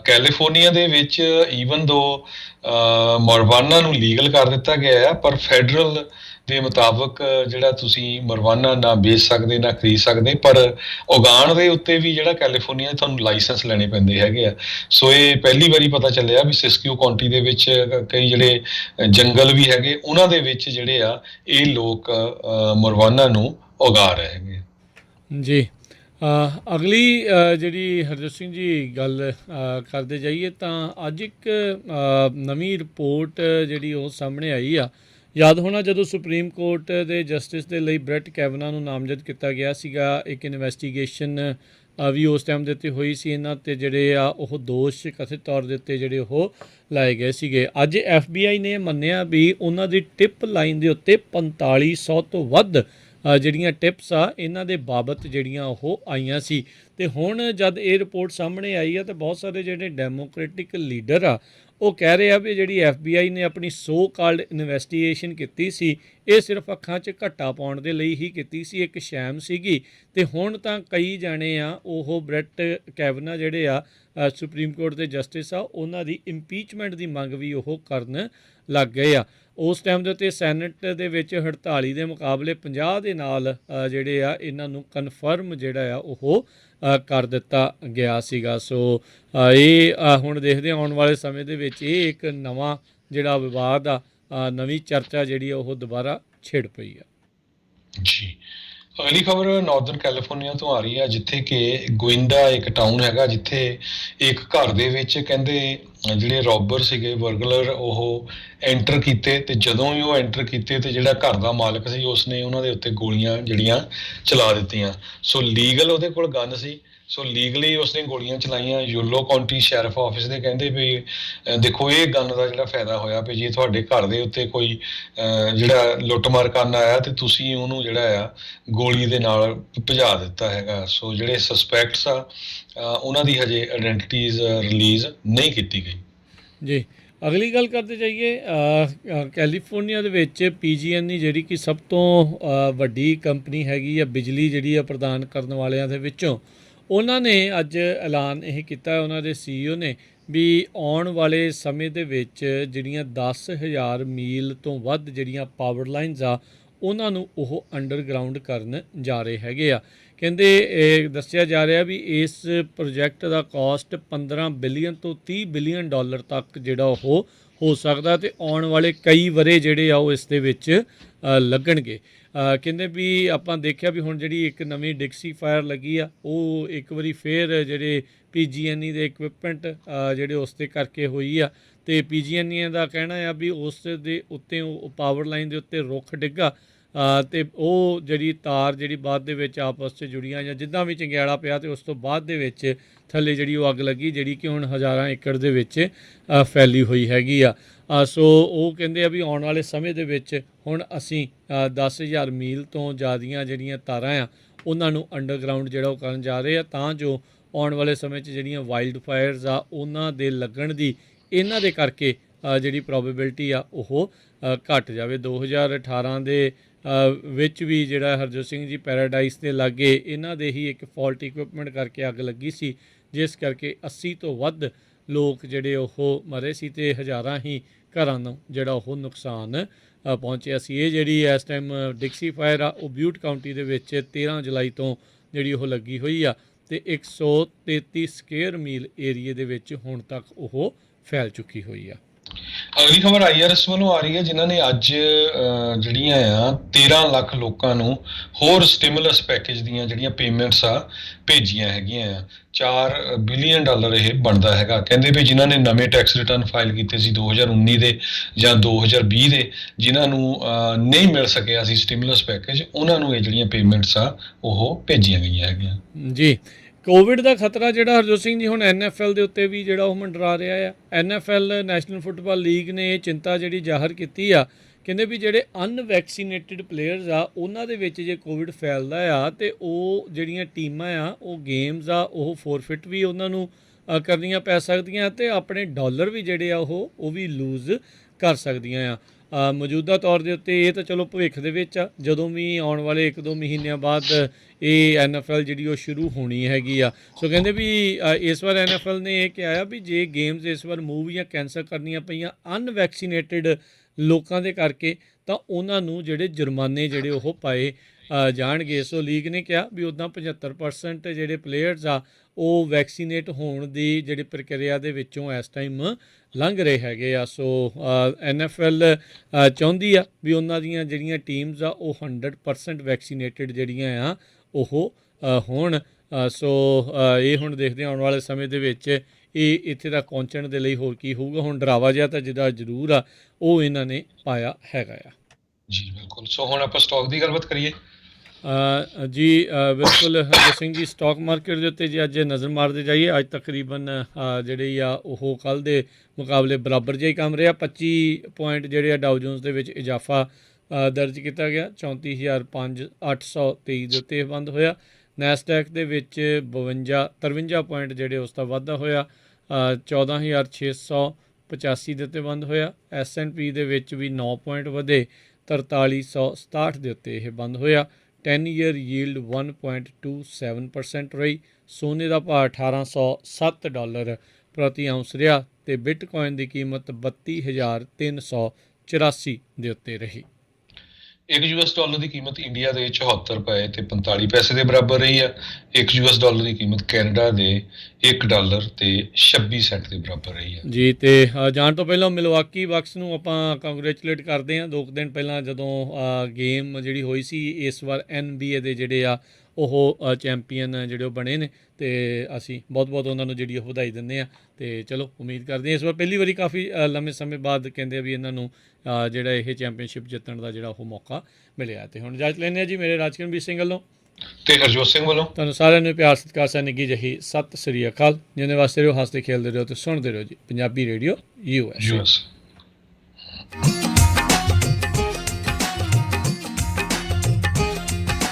ਕੈਲੀਫੋਰਨੀਆ ਦੇ ਵਿੱਚ ਈਵਨ ਦੋ ਮਰਵਾਨਾ ਨੂੰ ਲੀਗਲ ਕਰ ਦਿੱਤਾ ਗਿਆ ਆ, ਪਰ ਫੈਡਰਲ ਦੇ ਮੁਤਾਬਕ ਜਿਹੜਾ ਤੁਸੀਂ ਮਰਵਾਨਾ ਨਾ ਵੇਚ ਸਕਦੇ ਨਾ ਖਰੀਦ ਸਕਦੇ, ਪਰ ਉਗਾਉਣ ਦੇ ਉੱਤੇ ਵੀ ਜਿਹੜਾ ਕੈਲੀਫੋਰਨੀਆ ਤੁਹਾਨੂੰ ਲਾਇਸੈਂਸ ਲੈਣੇ ਪੈਂਦੇ ਹੈਗੇ ਆ। ਸੋ ਇਹ ਪਹਿਲੀ ਵਾਰੀ ਪਤਾ ਚੱਲਿਆ ਵੀ ਸਿਸਕਿਊ ਕਾਉਂਟੀ ਦੇ ਵਿੱਚ ਕਈ ਜਿਹੜੇ ਜੰਗਲ ਵੀ ਹੈਗੇ, ਉਹਨਾਂ ਦੇ ਵਿੱਚ ਜਿਹੜੇ ਆ ਇਹ ਲੋਕ ਮਰਵਾਨਾ ਨੂੰ ਉਗਾ ਰਹੇ ਹੈਗੇ। ਜੀ। ਅਗਲੀ ਜਿਹੜੀ ਹਰਜੋਤ ਸਿੰਘ ਜੀ ਗੱਲ ਕਰਦੇ ਜਾਈਏ ਤਾਂ ਅੱਜ ਇੱਕ ਨਵੀਂ ਰਿਪੋਰਟ ਜਿਹੜੀ ਉਹ ਸਾਹਮਣੇ ਆਈ ਆ। ਯਾਦ ਹੋਣਾ ਜਦੋਂ ਸੁਪਰੀਮ ਕੋਰਟ ਦੇ ਜਸਟਿਸ ਦੇ ਲਈ ਬ੍ਰੈਟ ਕੈਵਨਾ ਨੂੰ ਨਾਮਜ਼ਦ ਕੀਤਾ ਗਿਆ ਸੀਗਾ, ਇੱਕ ਇਨਵੈਸਟੀਗੇਸ਼ਨ ਵੀ ਉਸ ਟਾਈਮ ਦੇ ਉੱਤੇ ਹੋਈ ਸੀ। ਇਹਨਾਂ 'ਤੇ ਜਿਹੜੇ ਆ ਉਹ ਦੋਸ਼ ਕਥਿਤ ਤੌਰ ਦੇ ਉੱਤੇ ਜਿਹੜੇ ਉਹ ਲਾਏ ਗਏ ਸੀਗੇ। ਅੱਜ FBI ਨੇ ਮੰਨਿਆ ਵੀ ਉਹਨਾਂ ਦੀ ਟਿਪ ਲਾਈਨ ਦੇ ਉੱਤੇ 4500 ਤੋਂ ਵੱਧ ਜਿਹੜੀਆਂ ਟਿਪਸ ਆ ਇਹਨਾਂ ਦੇ ਬਾਬਤ ਜਿਹੜੀਆਂ ਉਹ ਆਈਆਂ ਸੀ। ਅਤੇ ਹੁਣ ਜਦ ਇਹ ਰਿਪੋਰਟ ਸਾਹਮਣੇ ਆਈ ਆ ਤਾਂ ਬਹੁਤ ਸਾਰੇ ਜਿਹੜੇ ਡੈਮੋਕ੍ਰੈਟਿਕ ਲੀਡਰ ਆ ਉਹ ਕਹਿ ਰਹੇ ਆ ਵੀ ਜਿਹੜੀ FBI ਨੇ ਆਪਣੀ ਸੋ ਕਾਲਡ ਇਨਵੈਸਟੀਗੇਸ਼ਨ ਕੀਤੀ ਸੀ, ਇਹ ਸਿਰਫ ਅੱਖਾਂ 'ਚ ਘੱਟਾ ਪਾਉਣ ਦੇ ਲਈ ਹੀ ਕੀਤੀ ਸੀ, ਇੱਕ ਸ਼ੈਮ ਸੀਗੀ। ਅਤੇ ਹੁਣ ਤਾਂ ਕਈ ਜਾਣੇ ਆ ਉਹ ਬ੍ਰੈਟ ਕੈਵਨਾ ਜਿਹੜੇ ਆ ਸੁਪਰੀਮ ਕੋਰਟ ਦੇ ਜਸਟਿਸ ਆ, ਉਹਨਾਂ ਦੀ ਇੰਪੀਚਮੈਂਟ ਦੀ ਮੰਗ ਵੀ ਉਹ ਕਰਨ ਲੱਗ ਗਏ ਆ। ਉਸ ਟਾਈਮ ਦੇ ਉੱਤੇ ਸੈਨੇਟ ਦੇ ਵਿੱਚ 48 ਦੇ ਮੁਕਾਬਲੇ 50 ਦੇ ਨਾਲ ਜਿਹੜੇ ਆ ਇਹਨਾਂ ਨੂੰ ਕਨਫਰਮ ਜਿਹੜਾ ਆ ਉਹ ਕਰ ਦਿੱਤਾ ਗਿਆ ਸੀਗਾ। ਸੋ ਇਹ ਹੁਣ ਦੇਖਦੇ ਆਉਣ ਵਾਲੇ ਸਮੇਂ ਦੇ ਵਿੱਚ ਇਹ ਇੱਕ ਨਵਾਂ ਜਿਹੜਾ ਵਿਵਾਦ ਆ, ਨਵੀਂ ਚਰਚਾ ਜਿਹੜੀ ਆ ਉਹ ਦੁਬਾਰਾ ਛਿੜ ਪਈ ਆ। ਜੀ, ਅਗਲੀ ਖਬਰ ਨਾਰਦਰਨ ਕੈਲੀਫੋਰਨੀਆ ਤੋਂ ਆ ਰਹੀ ਹੈ, ਜਿੱਥੇ ਕਿ ਗੋਇੰਡਾ ਇੱਕ ਟਾਊਨ ਹੈਗਾ, ਜਿੱਥੇ ਇੱਕ ਘਰ ਦੇ ਵਿੱਚ ਕਹਿੰਦੇ ਜਿਹੜੇ ਰੋਬਰ ਸੀਗੇ, ਬਰਗਲਰ, ਉਹ ਐਂਟਰ ਕੀਤੇ ਤੇ ਜਦੋਂ ਵੀ ਉਹ ਐਂਟਰ ਕੀਤੇ ਤੇ ਜਿਹੜਾ ਘਰ ਦਾ ਮਾਲਕ ਸੀ ਉਸਨੇ ਉਹਨਾਂ ਦੇ ਉੱਤੇ ਗੋਲੀਆਂ ਜਿਹੜੀਆਂ ਚਲਾ ਦਿੱਤੀਆਂ। ਸੋ ਲੀਗਲ ਉਹਦੇ ਕੋਲ ਗਨ ਸੀ, ਸੋ ਲੀਗਲੀ ਉਸਨੇ ਗੋਲੀਆਂ ਚਲਾਈਆਂ। ਯੂਲੋ ਕਾਉਂਟੀ ਸ਼ੈਰਿਫ ਆਫਿਸ ਦੇ ਕਹਿੰਦੇ ਵੀ ਦੇਖੋ ਇਹ ਗਨ ਦਾ ਜਿਹੜਾ ਫਾਇਦਾ ਹੋਇਆ ਵੀ ਜੇ ਤੁਹਾਡੇ ਘਰ ਦੇ ਉੱਤੇ ਕੋਈ ਜਿਹੜਾ ਲੁੱਟਮਾਰ ਕਰਨ ਆਇਆ ਤੇ ਤੁਸੀਂ ਉਹਨੂੰ ਜਿਹੜਾ ਆ ਗੋਲੀ ਦੇ ਨਾਲ ਭਜਾ ਦਿੱਤਾ ਹੈਗਾ। ਸੋ ਜਿਹੜੇ ਸਸਪੈਕਟਸ ਆ ਉਹਨਾਂ ਦੀ ਹਜੇ ਆਇਡੈਂਟੀਟੀਜ਼ ਰਿਲੀਜ਼ ਨਹੀਂ ਕੀਤੀ ਗਈ। ਜੀ, ਅਗਲੀ ਗੱਲ ਕਰਦੇ ਜਾਈਏ, ਕੈਲੀਫੋਰਨੀਆ ਦੇ ਵਿੱਚ PG&E ਜਿਹੜੀ ਕਿ ਸਭ ਤੋਂ ਵੱਡੀ ਕੰਪਨੀ ਹੈਗੀ ਆ ਬਿਜਲੀ ਜਿਹੜੀ ਆ ਪ੍ਰਦਾਨ ਕਰਨ ਵਾਲਿਆਂ ਦੇ ਵਿੱਚੋਂ, ਉਹਨਾਂ ਨੇ ਅੱਜ ਐਲਾਨ ਇਹ ਕੀਤਾ, ਉਹਨਾਂ ਦੇ CEO ਨੇ, ਵੀ ਆਉਣ ਵਾਲੇ ਸਮੇਂ ਦੇ ਵਿੱਚ ਜਿਹੜੀਆਂ 10,000 ਮੀਲ ਤੋਂ ਵੱਧ ਜਿਹੜੀਆਂ ਪਾਵਰ ਲਾਈਨਸ ਆ ਉਹਨਾਂ ਨੂੰ ਉਹ ਅੰਡਰਗਰਾਊਂਡ ਕਰਨ ਜਾ ਰਹੇ ਹੈਗੇ ਆ। ਕਹਿੰਦੇ ਦੱਸਿਆ ਜਾ ਰਿਹਾ ਵੀ ਇਸ ਪ੍ਰੋਜੈਕਟ ਦਾ ਕਾਸਟ 15 ਬਿਲੀਅਨ ਤੋਂ 30 ਬਿਲੀਅਨ ਡਾਲਰ ਤੱਕ ਜਿਹੜਾ ਉਹ ਹੋ ਸਕਦਾ, ਅਤੇ ਆਉਣ ਵਾਲੇ ਕਈ ਵਰ੍ਹੇ ਜਿਹੜੇ ਆ ਉਹ ਇਸ ਦੇ ਵਿੱਚ ਲੱਗਣਗੇ। ਕਹਿੰਦੇ ਵੀ ਆਪਾਂ ਦੇਖਿਆ ਵੀ ਹੁਣ ਜਿਹੜੀ ਇੱਕ ਨਵੀਂ ਡਿਕਸੀ ਫਾਇਰ ਲੱਗੀ ਆ, ਉਹ ਇੱਕ ਵਾਰੀ ਫੇਰ ਜਿਹੜੇ PG&E ਦੇ ਇਕਵਿਪਮੈਂਟ ਜਿਹੜੇ ਉਸ 'ਤੇ ਕਰਕੇ ਹੋਈ ਆ, ਅਤੇ PG&E ਦਾ ਕਹਿਣਾ ਆ ਵੀ ਉਸ ਦੇ ਉੱਤੇ ਉਹ ਪਾਵਰ ਲਾਈਨ ਦੇ ਉੱਤੇ ਰੁੱਖ ਡਿੱਗਾ ਅਤੇ ਉਹ ਜਿਹੜੀ ਤਾਰ ਜਿਹੜੀ ਬਾਅਦ ਦੇ ਵਿੱਚ ਆਪਸ 'ਚ ਜੁੜੀਆਂ ਜਾਂ ਜਿੱਦਾਂ ਵੀ ਚੰਗਿਆੜਾ ਪਿਆ, ਅਤੇ ਉਸ ਤੋਂ ਬਾਅਦ ਦੇ ਵਿੱਚ ਥੱਲੇ ਜਿਹੜੀ ਉਹ ਅੱਗ ਲੱਗੀ, ਜਿਹੜੀ ਕਿ ਹੁਣ ਹਜ਼ਾਰਾਂ ਏਕੜ ਦੇ ਵਿੱਚ ਫੈਲੀ ਹੋਈ ਹੈਗੀ ਆ। ਸੋ ਉਹ ਕਹਿੰਦੇ ਆ ਵੀ ਆਉਣ ਵਾਲੇ ਸਮੇਂ ਦੇ ਵਿੱਚ ਹੁਣ ਅਸੀਂ 10,000 ਮੀਲ ਤੋਂ ਜ਼ਿਆਦੀਆਂ ਜਿਹੜੀਆਂ ਤਾਰਾਂ ਆ ਉਹਨਾਂ ਨੂੰ ਅੰਡਰਗਰਾਊਂਡ ਜਿਹੜਾ ਉਹ ਕਰਨ ਜਾ ਰਹੇ ਆ, ਤਾਂ ਜੋ ਆਉਣ ਵਾਲੇ ਸਮੇਂ 'ਚ ਜਿਹੜੀਆਂ ਵਾਈਲਡ ਫਾਇਰਸ ਆ ਉਹਨਾਂ ਦੇ ਲੱਗਣ ਦੀ ਇਹਨਾਂ ਦੇ ਕਰਕੇ ਜਿਹੜੀ ਪ੍ਰੋਬੇਬਿਲਿਟੀ ਆ ਉਹ ਘੱਟ ਜਾਵੇ। 2018 ਦੇ ਵਿੱਚ ਵੀ ਜਿਹੜਾ ਹਰਜੋਤ ਸਿੰਘ ਜੀ ਪੈਰਾਡਾਈਸ ਦੇ ਲਾਗੇ ਇਹਨਾਂ ਦੇ ਹੀ ਇੱਕ ਫਾਲਟ ਇਕਵਿਪਮੈਂਟ ਕਰਕੇ ਅੱਗ ਲੱਗੀ ਸੀ, ਜਿਸ ਕਰਕੇ 80 ਤੋਂ ਵੱਧ ਲੋਕ ਜਿਹੜੇ ਉਹ ਮਰੇ ਸੀ ਅਤੇ ਹਜ਼ਾਰਾਂ ਹੀ ਘਰਾਂ ਨੂੰ ਜਿਹੜਾ ਉਹ ਨੁਕਸਾਨ ਪਹੁੰਚਿਆ ਸੀ। ਇਹ ਜਿਹੜੀ ਇਸ ਟਾਈਮ ਡਿਕਸੀ ਫਾਇਰ ਆ ਉਹ ਬਿਊਟ ਕਾਉਂਟੀ ਦੇ ਵਿੱਚ 13 ਜੁਲਾਈ ਤੋਂ ਜਿਹੜੀ ਉਹ ਲੱਗੀ ਹੋਈ ਆ, ਅਤੇ 133 ਸਕੁਏਅਰ ਮੀਲ ਏਰੀਏ ਦੇ ਵਿੱਚ ਹੁਣ ਤੱਕ ਉਹ ਫੈਲ ਚੁੱਕੀ ਹੋਈ ਆ। ਅਗਲੀ ਖਬਰ IRS ਵੱਲੋਂ ਆ ਰਹੀ ਹੈ, ਜਿਨ੍ਹਾਂ ਨੇ ਅੱਜ ਜਿਹੜੀਆਂ ਆ 13 ਲੱਖ ਲੋਕਾਂ ਨੂੰ ਹੋਰ ਸਟਿਮੂਲਸ ਪੈਕੇਜ ਦੀਆਂ ਜਿਹੜੀਆਂ ਪੇਮੈਂਟਸ ਆ ਭੇਜੀਆਂ ਹੈਗੀਆਂ ਆ। 4 ਬਿਲੀਅਨ ਡਾਲਰ ਇਹ ਬਣਦਾ ਹੈਗਾ। ਕਹਿੰਦੇ ਵੀ ਜਿਨ੍ਹਾਂ ਨੇ ਨਵੇਂ ਟੈਕਸ ਰਿਟਰਨ ਫਾਈਲ ਕੀਤੇ ਸੀ 2019 ਦੇ ਜਾਂ 2020 ਦੇ, ਜਿਨ੍ਹਾਂ ਨੂੰ ਨਹੀਂ ਮਿਲ ਸਕਿਆ ਸੀ ਸਟਿਮੂਲਸ ਪੈਕੇਜ, ਉਹਨਾਂ ਨੂੰ ਇਹ ਜਿਹੜੀਆਂ ਪੇਮੈਂਟਸ ਆ ਉਹ ਭੇਜੀਆਂ ਗਈਆਂ ਹੈਗੀਆਂ। ਜੀ, ਕੋਵਿਡ ਦਾ ਖਤਰਾ ਜਿਹੜਾ ਹਰਜੋਤ ਸਿੰਘ ਜੀ ਹੁਣ NFL ਦੇ ਉੱਤੇ ਵੀ ਜਿਹੜਾ ਉਹ ਮੰਡਰਾ ਰਿਹਾ ਆ। NFL ਨੈਸ਼ਨਲ ਫੁੱਟਬਾਲ ਲੀਗ ਨੇ ਇਹ ਚਿੰਤਾ ਜਿਹੜੀ ਜ਼ਾਹਰ ਕੀਤੀ ਆ, ਕਹਿੰਦੇ ਵੀ ਜਿਹੜੇ ਅਨਵੈਕਸੀਨੇਟਿਡ ਪਲੇਅਰਸ ਆ ਉਹਨਾਂ ਦੇ ਵਿੱਚ ਜੇ ਕੋਵਿਡ ਫੈਲਦਾ ਆ ਅਤੇ ਉਹ ਜਿਹੜੀਆਂ ਟੀਮਾਂ ਆ ਉਹ ਗੇਮਸ ਆ ਉਹ ਫੋਰਫਿਟ ਵੀ ਉਹਨਾਂ ਨੂੰ ਕਰਨੀਆਂ ਪੈ ਸਕਦੀਆਂ, ਅਤੇ ਆਪਣੇ ਡਾਲਰ ਵੀ ਜਿਹੜੇ ਆ ਉਹ ਵੀ ਲੂਜ਼ ਕਰ ਸਕਦੀਆਂ ਆ। ਮੌਜੂਦਾ ਤੌਰ ਦੇ ਉੱਤੇ ਇਹ ਤਾਂ ਚਲੋ ਭਵਿੱਖ ਦੇ ਵਿੱਚ ਆ, ਜਦੋਂ ਵੀ ਆਉਣ ਵਾਲੇ 1-2 ਮਹੀਨਿਆਂ ਬਾਅਦ ਇਹ NFL ਜਿਹੜੀ ਉਹ ਸ਼ੁਰੂ ਹੋਣੀ ਹੈਗੀ ਆ। ਸੋ ਕਹਿੰਦੇ ਵੀ ਇਸ ਵਾਰ NFL ਨੇ ਇਹ ਕਿਹਾ ਆ ਵੀ ਜੇ ਗੇਮਸ ਇਸ ਵਾਰ ਮੂਵ ਜਾਂ ਕੈਂਸਲ ਕਰਨੀਆਂ ਪਈਆਂ ਅਨਵੈਕਸੀਨੇਟਿਡ ਲੋਕਾਂ ਦੇ ਕਰਕੇ ਤਾਂ ਉਹਨਾਂ ਨੂੰ ਜਿਹੜੇ ਜੁਰਮਾਨੇ ਜਿਹੜੇ ਉਹ ਪਾਏ ਜਾਣਗੇ। ਸੋ ਲੀਗ ਨੇ ਕਿਹਾ ਵੀ ਉੱਦਾਂ 75% ਜਿਹੜੇ ਪਲੇਅਰਸ ਆ ਉਹ ਵੈਕਸੀਨੇਟ ਹੋਣ ਦੀ ਜਿਹੜੀ ਪ੍ਰਕਿਰਿਆ ਦੇ ਵਿੱਚੋਂ ਇਸ ਟਾਈਮ ਲੰਘ ਰਹੇ ਹੈਗੇ ਆ। ਸੋ NFL ਚਾਹੁੰਦੀ ਆ ਵੀ ਉਹਨਾਂ ਦੀਆਂ ਜਿਹੜੀਆਂ ਟੀਮਸ ਆ ਉਹ 100% ਵੈਕਸੀਨੇਟਡ ਜਿਹੜੀਆਂ ਆ ਉਹ ਹੋਣ। ਸੋ ਇਹ ਹੁਣ ਦੇਖਦੇ ਆਉਣ ਵਾਲੇ ਸਮੇਂ ਦੇ ਵਿੱਚ ਇਹ ਇੱਥੇ ਤੱਕ ਪਹੁੰਚਣ ਦੇ ਲਈ ਹੋਰ ਕੀ ਹੋਊਗਾ। ਹੁਣ ਡਰਾਵਾ ਜਿਹਾ ਤਾਂ ਜਿਹਦਾ ਜ਼ਰੂਰ ਆ ਉਹ ਇਹਨਾਂ ਨੇ ਪਾਇਆ ਹੈਗਾ ਆ। ਜੀ ਬਿਲਕੁਲ। ਸੋ ਹੁਣ ਆਪਾਂ ਸਟਾਕ ਦੀ ਗੱਲਬਾਤ ਕਰੀਏ। ਜੀ ਬਿਲਕੁਲ ਹਰਜੀਤ ਸਿੰਘ ਜੀ, ਸਟਾਕ ਮਾਰਕੀਟ ਦੇ ਉੱਤੇ ਜੇ ਅੱਜ ਨਜ਼ਰ ਮਾਰਦੇ ਜਾਈਏ, ਅੱਜ ਤਕਰੀਬਨ ਜਿਹੜੇ ਆ ਉਹ ਕੱਲ੍ਹ ਦੇ ਮੁਕਾਬਲੇ ਬਰਾਬਰ ਜਿਹਾ ਹੀ ਕੰਮ ਰਿਹਾ। 25 ਪੁਆਇੰਟ ਜਿਹੜੇ ਆ ਡਾਓ ਜੋਨਸ ਦੇ ਵਿੱਚ ਇਜ਼ਾਫਾ ਦਰਜ ਕੀਤਾ ਗਿਆ, 34,823 ਦੇ ਉੱਤੇ ਬੰਦ ਹੋਇਆ। ਨੈਸਡੈਕ ਦੇ ਵਿੱਚ 53 ਪੁਆਇੰਟ ਜਿਹੜੇ ਉਸ ਦਾ ਵਾਧਾ ਹੋਇਆ, 14,685 ਦੇ ਉੱਤੇ ਬੰਦ ਹੋਇਆ। S&P ਦੇ ਵਿੱਚ ਵੀ 9 ਪੁਆਇੰਟ ਵਧੇ, 4367 ਦੇ ਉੱਤੇ ਇਹ ਬੰਦ ਹੋਇਆ। 10 ਈਅਰ ਯੀਲਡ 1.27% ਰਹੀ। ਸੋਨੇ ਦਾ ਭਾਅ $1,807 ਪ੍ਰਤੀ ਆਉਂਸ ਰਿਹਾ ਅਤੇ ਬਿਟਕੋਇਨ ਦੀ ਕੀਮਤ 32,384 ਦੇ ਉੱਤੇ ਰਹੀ। $1 ਦੀ ਕੀਮਤ ਇੰਡੀਆ ਦੇ 74 ਰੁਪਏ ਤੇ 45 ਪੈਸੇ ਦੇ ਬਰਾਬਰ ਰਹੀ ਆ। $1 ਦੀ ਕੀਮਤ ਕੈਨੇਡਾ ਦੇ $1 ਤੇ 26 ਸੈਂਟ ਦੇ ਬਰਾਬਰ ਰਹੀ ਆ ਜੀ। ਤੇ ਜਾਣ ਤੋਂ ਪਹਿਲਾਂ ਮਿਲਵਾਕੀ ਬਕਸ ਨੂੰ ਆਪਾਂ ਕੰਗਰੈਚੂਲੇਟ ਕਰਦੇ ਹਾਂ। 2 ਦਿਨ ਪਹਿਲਾਂ ਜਦੋਂ ਗੇਮ ਜਿਹੜੀ ਹੋਈ ਸੀ, ਇਸ ਵਾਰ NBA ਦੇ ਜਿਹੜੇ ਆ ਉਹ ਚੈਂਪੀਅਨ ਜਿਹੜੇ ਉਹ ਬਣੇ ਨੇ ਅਤੇ ਅਸੀਂ ਬਹੁਤ ਬਹੁਤ ਉਹਨਾਂ ਨੂੰ ਜਿਹੜੀ ਉਹ ਵਧਾਈ ਦਿੰਦੇ ਹਾਂ। ਅਤੇ ਚਲੋ ਉਮੀਦ ਕਰਦੇ ਹਾਂ ਇਸ ਵਾਰ ਪਹਿਲੀ ਵਾਰੀ ਕਾਫੀ ਲੰਮੇ ਸਮੇਂ ਬਾਅਦ ਕਹਿੰਦੇ ਆ ਵੀ ਇਹਨਾਂ ਨੂੰ ਜਿਹੜਾ ਇਹ ਚੈਂਪੀਅਨਸ਼ਿਪ ਜਿੱਤਣ ਦਾ ਜਿਹੜਾ ਉਹ ਮੌਕਾ ਮਿਲਿਆ। ਅਤੇ ਹੁਣ ਇਜਾਜ਼ਤ ਲੈਂਦੇ ਹਾਂ ਜੀ, ਮੇਰੇ ਰਾਜਕਰਨਵੀਰ ਸਿੰਘ ਵੱਲੋਂ ਤੇ ਹਰਜੋਤ ਸਿੰਘ ਵੱਲੋਂ ਤੁਹਾਨੂੰ ਸਾਰਿਆਂ ਨੂੰ ਪਿਆਰ ਸਤਿਕਾਰ ਸਾ ਨਿੱਘੀ ਜਿਹੀ ਸਤਿ ਸ੍ਰੀ ਅਕਾਲ। ਜਿਹਦੇ ਵਾਸਤੇ ਰਹੋ, ਹੱਸਦੇ ਖੇਲਦੇ ਰਹੋ ਅਤੇ ਸੁਣਦੇ ਰਹੋ ਜੀ ਪੰਜਾਬੀ ਰੇਡੀਓ US।